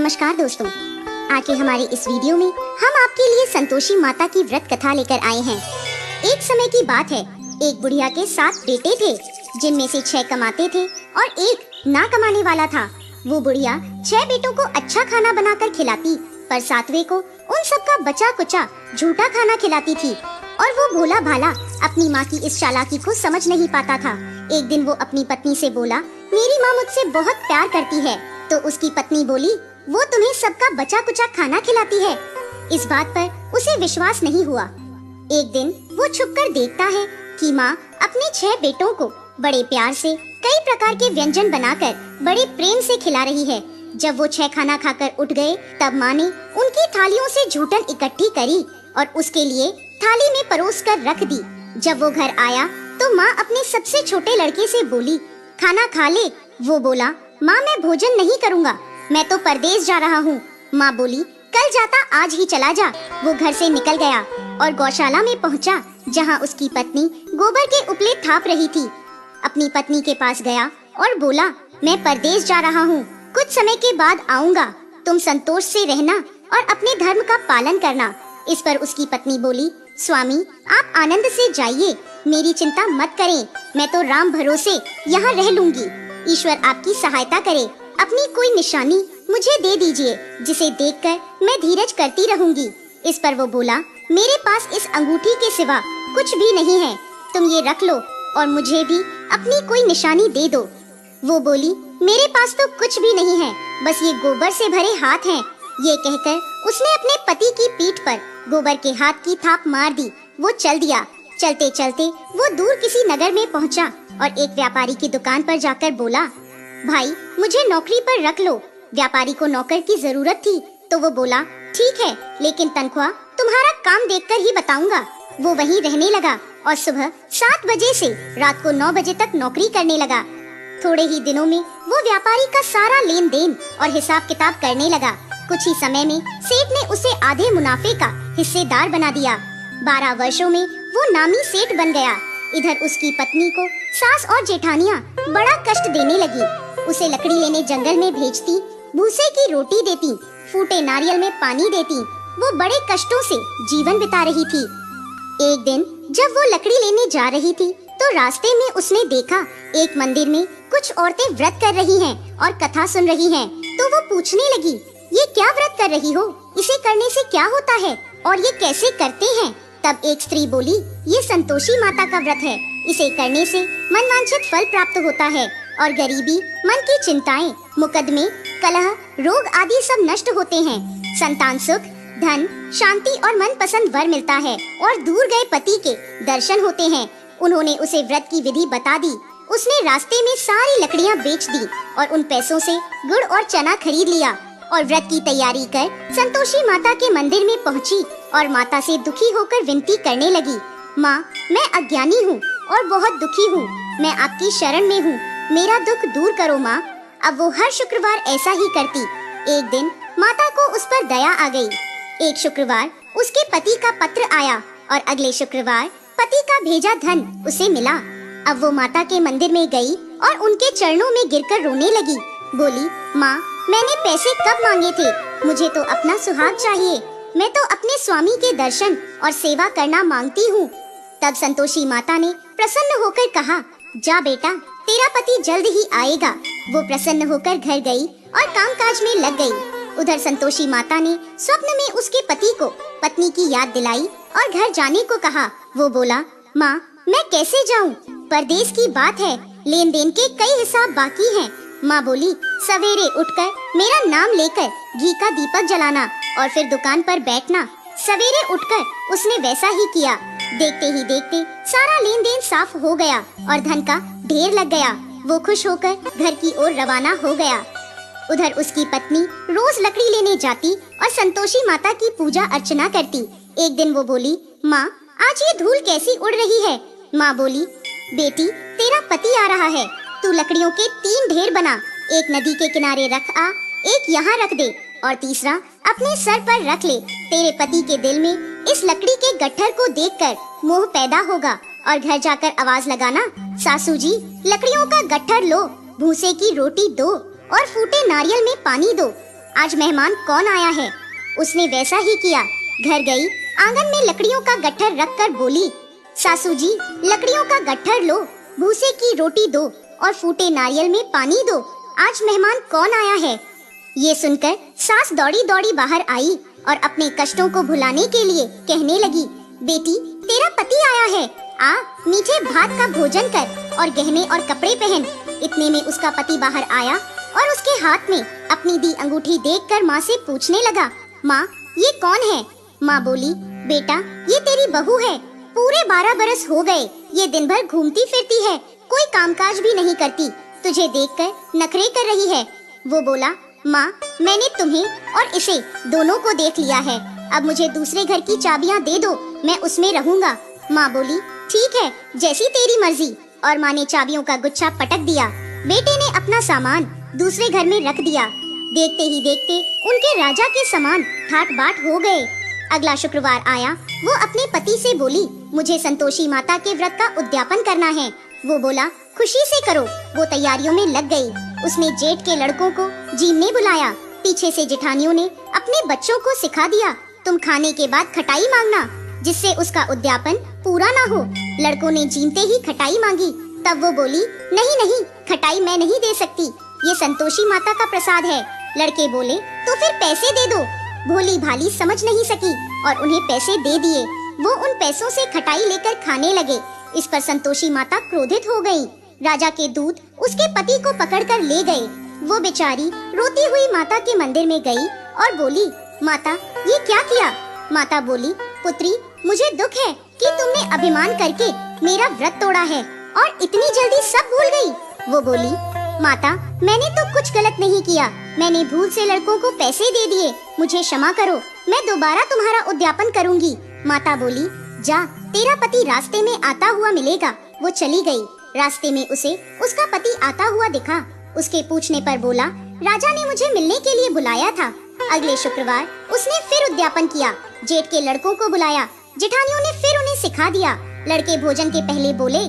नमस्कार दोस्तों, आज के हमारे इस वीडियो में हम आपके लिए संतोषी माता की व्रत कथा लेकर आए हैं। एक समय की बात है, एक बुढ़िया के 7 बेटे थे, जिनमें से 6 कमाते थे और एक ना कमाने वाला था। वो बुढ़िया 6 बेटों को अच्छा खाना बनाकर खिलाती, पर 7वें को उन सबका बचा कुचा झूठा खाना खिलाती थी। और वो भोला भाला अपनी माँ की इस चालाकी को समझ नहीं पाता था। एक दिन वो अपनी पत्नी से बोला, मेरी माँ मुझसे बहुत प्यार करती है। तो उसकी पत्नी बोली, वो तुम्हें सबका बचा कुचा खाना खिलाती है। इस बात पर उसे विश्वास नहीं हुआ। एक दिन वो छुपकर देखता है कि माँ अपने 6 बेटों को बड़े प्यार से कई प्रकार के व्यंजन बनाकर बड़े प्रेम से खिला रही है। जब वो 6 खाना खाकर उठ गए, तब माँ ने उनकी थालियों से झूठन इकट्ठी करी और उसके लिए थाली में परोस कर रख दी। जब वो घर आया तो माँ अपने सबसे छोटे लड़के से बोली, खाना खा ले। वो बोला, माँ मैं भोजन नहीं करूँगा, मैं तो परदेश जा रहा हूँ। माँ बोली, कल जाता आज ही चला जा। वो घर से निकल गया और गौशाला में पहुँचा, जहाँ उसकी पत्नी गोबर के उपले थाप रही थी। अपनी पत्नी के पास गया और बोला, मैं परदेश जा रहा हूँ, कुछ समय के बाद आऊँगा। तुम संतोष से रहना और अपने धर्म का पालन करना। इस पर उसकी पत्नी बोली, स्वामी आप आनंद से जाइए, मेरी चिंता मत करें, मैं तो राम भरोसे यहाँ रह लूंगी। ईश्वर आपकी सहायता करे। अपनी कोई निशानी मुझे दे दीजिए, जिसे देखकर मैं धीरज करती रहूंगी। इस पर वो बोला, मेरे पास इस अंगूठी के सिवा कुछ भी नहीं है, तुम ये रख लो और मुझे भी अपनी कोई निशानी दे दो। वो बोली, मेरे पास तो कुछ भी नहीं है, बस ये गोबर से भरे हाथ हैं। ये कहकर उसने अपने पति की पीठ पर गोबर के हाथ की थाप मार दी। वो चल दिया। चलते चलते वो दूर किसी नगर में पहुंचा और एक व्यापारी की दुकान पर जाकर बोला, भाई मुझे नौकरी पर रख लो। व्यापारी को नौकर की जरूरत थी, तो वो बोला, ठीक है, लेकिन तनख्वाह तुम्हारा काम देखकर ही बताऊंगा। वो वहीं रहने लगा और सुबह 7 बजे से रात को 9 बजे तक नौकरी करने लगा। थोड़े ही दिनों में वो व्यापारी का सारा लेन देन और हिसाब किताब करने लगा। कुछ ही समय में सेठ ने उसे आधे मुनाफे का हिस्सेदार बना दिया। 12 वर्षों में वो नामी सेठ बन गया। इधर उसकी पत्नी को सास और जेठानियाँ बड़ा कष्ट देने लगी। उसे लकड़ी लेने जंगल में भेजती, भूसे की रोटी देती, फूटे नारियल में पानी देती। वो बड़े कष्टों से जीवन बिता रही थी। एक दिन जब वो लकड़ी लेने जा रही थी, तो रास्ते में उसने देखा एक मंदिर में कुछ औरतें व्रत कर रही हैं और कथा सुन रही हैं। तो वो पूछने लगी, ये क्या व्रत कर रही हो? इसे करने से क्या होता है और ये कैसे करते हैं? तब एक स्त्री बोली, ये संतोषी माता का व्रत है, इसे करने से मनवांछित फल प्राप्त होता है और गरीबी, मन की चिंताएं, मुकदमे, कलह, रोग आदि सब नष्ट होते हैं। संतान सुख, धन, शांति और मन पसंद वर मिलता है और दूर गए पति के दर्शन होते हैं। उन्होंने उसे व्रत की विधि बता दी। उसने रास्ते में सारी लकड़ियाँ बेच दी और उन पैसों से गुड़ और चना खरीद लिया और व्रत की तैयारी कर संतोषी माता के मंदिर में पहुंची और माता से दुखी होकर विनती करने लगी, माँ मैं अज्ञानी हूँ और बहुत दुखी हूँ, मैं आपकी शरण में हूँ, मेरा दुख दूर करो माँ। अब वो हर शुक्रवार ऐसा ही करती। एक दिन माता को उस पर दया आ गई। एक शुक्रवार उसके पति का पत्र आया और अगले शुक्रवार पति का भेजा धन उसे मिला। अब वो माता के मंदिर में गई और उनके चरणों में गिरकर रोने लगी। बोली, माँ मैंने पैसे कब मांगे थे? मुझे तो अपना सुहाग चाहिए, मैं तो अपने स्वामी के दर्शन और सेवा करना मांगती हूँ। तब संतोषी माता ने प्रसन्न होकर कहा, जा बेटा, तेरा पति जल्द ही आएगा। वो प्रसन्न होकर घर गई और कामकाज में लग गई। उधर संतोषी माता ने स्वप्न में उसके पति को पत्नी की याद दिलाई और घर जाने को कहा। वो बोला, माँ मैं कैसे जाऊँ? परदेश की बात है, लेन देन के कई हिसाब बाकी हैं। माँ बोली, सवेरे उठकर मेरा नाम लेकर घी का दीपक जलाना और फिर दुकान पर बैठना। सवेरे उठकर उसने वैसा ही किया। देखते ही देखते सारा लेन देन साफ हो गया और धन का ढेर लग गया। वो खुश होकर घर की ओर रवाना हो गया। उधर उसकी पत्नी रोज लकड़ी लेने जाती और संतोषी माता की पूजा अर्चना करती। एक दिन वो बोली, माँ आज ये धूल कैसी उड़ रही है? माँ बोली, बेटी तेरा पति आ रहा है, तू लकड़ियों के 3 ढेर बना, एक नदी के किनारे रख आ, एक यहाँ रख दे और तीसरा अपने सर पर रख ले। तेरे पति के दिल में इस लकड़ी के गट्ठर को देखकर मोह पैदा होगा और घर जाकर आवाज लगाना, सासू जी लकड़ियों का गट्ठर लो, भूसे की रोटी दो और फूटे नारियल में पानी दो। आज मेहमान कौन आया है। उसने वैसा ही किया। घर गई, आंगन में लकड़ियों का गट्ठर रखकर बोली, सासू जी लकड़ियों का गट्ठर लो, भूसे की रोटी दो और फूटे नारियल में पानी दो। आज मेहमान कौन आया है। ये सुनकर सास दौड़ी दौड़ी बाहर आई और अपने कष्टों को भुलाने के लिए कहने लगी, बेटी तेरा पति आया है, आ मीठे भात का भोजन कर और गहने और कपड़े पहन। इतने में उसका पति बाहर आया और उसके हाथ में अपनी दी अंगूठी देखकर माँ से पूछने लगा, माँ ये कौन है। माँ बोली, बेटा ये तेरी बहू है, पूरे 12 बरस हो गए ये दिन भर घूमती फिरती है, कोई कामकाज भी नहीं करती, तुझे देखकर नखरे कर रही है। वो बोला, माँ मैंने तुम्हें और इसे दोनों को देख लिया है, अब मुझे दूसरे घर की चाबियाँ दे दो, मैं उसमें रहूंगा। माँ बोली, ठीक है जैसी तेरी मर्जी। और माँ ने चाबियों का गुच्छा पटक दिया। बेटे ने अपना सामान दूसरे घर में रख दिया। देखते ही देखते उनके राजा के समान ठाट बाट हो गए। अगला शुक्रवार आया। वो अपने पति से बोली, मुझे संतोषी माता के व्रत का उद्यापन करना है। वो बोला, खुशी से करो। वो तैयारियों में लग गई। उसने जेठ के लड़कों को जीमने बुलाया। पीछे से जेठानियों ने अपने बच्चों को सिखा दिया, तुम खाने के बाद खटाई मांगना, जिससे उसका उद्यापन पूरा ना हो। लड़कों ने जीमते ही खटाई मांगी। तब वो बोली, नहीं नहीं खटाई मैं नहीं दे सकती, ये संतोषी माता का प्रसाद है। लड़के बोले, तो फिर पैसे दे दो। भोली भाली समझ नहीं सकी और उन्हें पैसे दे दिए। वो उन पैसों से खटाई लेकर खाने लगे। इस पर संतोषी माता क्रोधित हो गयी। राजा के दूत उसके पति को पकड़कर ले गए। वो बेचारी रोती हुई माता के मंदिर में गई और बोली, माता ये क्या किया। माता बोली, पुत्री मुझे दुख है कि तुमने अभिमान करके मेरा व्रत तोड़ा है और इतनी जल्दी सब भूल गई। वो बोली, माता मैंने तो कुछ गलत नहीं किया, मैंने भूल से लड़कों को पैसे दे दिए, मुझे क्षमा करो, मैं दोबारा तुम्हारा उद्यापन करूंगी। माता बोली, जा तेरा पति रास्ते में आता हुआ मिलेगा। वो चली गई। रास्ते में उसे उसका पति आता हुआ दिखा। उसके पूछने पर बोला, राजा ने मुझे मिलने के लिए बुलाया था। अगले शुक्रवार उसने फिर उद्यापन किया। जेठ के लड़कों को बुलाया। जेठानियों ने फिर उन्हें सिखा दिया। लड़के भोजन के पहले बोले,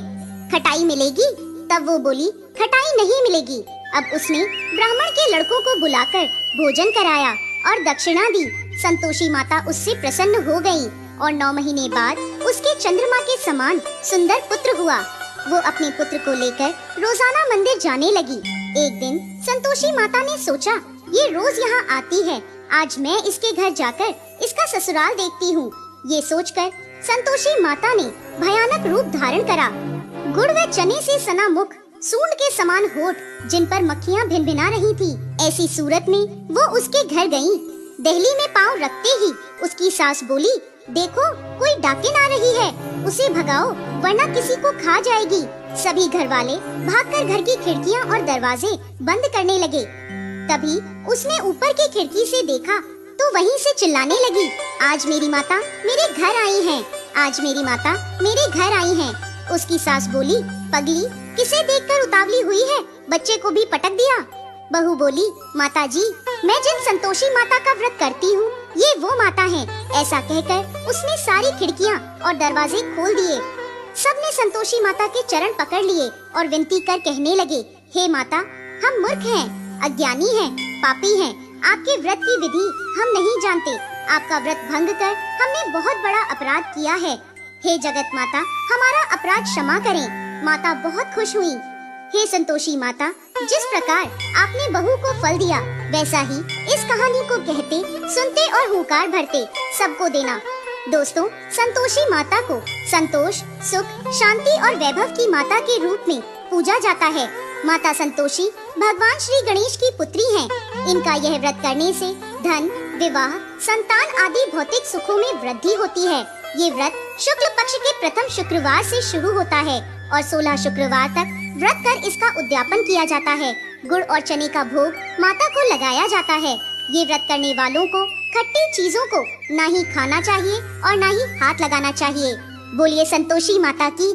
खटाई मिलेगी। तब वो बोली, खटाई नहीं मिलेगी। अब उसने ब्राह्मण के लड़कों को बुलाकर भोजन कराया और दक्षिणा दी। संतोषी माता उससे प्रसन्न हो गयी और 9 महीने बाद उसके चंद्रमा के समान सुंदर पुत्र हुआ। वो अपने पुत्र को लेकर रोजाना मंदिर जाने लगी। एक दिन संतोषी माता ने सोचा, ये रोज यहाँ आती है, आज मैं इसके घर जाकर इसका ससुराल देखती हूँ। ये सोचकर संतोषी माता ने भयानक रूप धारण करा। गुड़ व चने से सना मुख, सूंड के समान होठ, जिन पर मक्खियाँ भिनभिना रही थी, ऐसी सूरत में वो उसके घर गयी। दहली में पाँव रखते ही उसकी सास बोली, देखो कोई डाकिन आ रही है, उसे भगाओ वरना किसी को खा जाएगी। सभी घर वाले भागकर घर की खिड़कियाँ और दरवाजे बंद करने लगे। तभी उसने ऊपर की खिड़की से देखा तो वहीं से चिल्लाने लगी, आज मेरी माता मेरे घर आई है, आज मेरी माता मेरे घर आई है। उसकी सास बोली, पगली किसे देखकर उतावली हुई है, बच्चे को भी पटक दिया। बहू बोली, माता जी मैं जिन संतोषी माता का व्रत करती हूँ ये वो माता है। ऐसा कहकर उसने सारी खिड़कियाँ और दरवाजे खोल दिए। सबने संतोषी माता के चरण पकड़ लिए और विनती कर कहने लगे, हे माता हम मूर्ख हैं, अज्ञानी हैं, पापी हैं, आपके व्रत की विधि हम नहीं जानते, आपका व्रत भंग कर हमने बहुत बड़ा अपराध किया है। हे जगत माता हमारा अपराध क्षमा करें। माता बहुत खुश हुई। हे संतोषी माता, जिस प्रकार आपने बहू को फल दिया वैसा ही इस कहानी को कहते, सुनते और हुंकार भरते सबको देना। दोस्तों, संतोषी माता को संतोष, सुख, शांति और वैभव की माता के रूप में पूजा जाता है। माता संतोषी भगवान श्री गणेश की पुत्री हैं। इनका यह व्रत करने से धन, विवाह, संतान आदि भौतिक सुखों में वृद्धि होती है। ये व्रत शुक्ल पक्ष के प्रथम शुक्रवार से शुरू होता है और 16 शुक्रवार तक व्रत कर इसका उद्यापन किया जाता है। गुड़ और चने का भोग माता को लगाया जाता है। ये व्रत करने वालों को खट्टी चीजों को ना ही खाना चाहिए और ना ही हाथ लगाना चाहिए। बोलिए संतोषी माता की।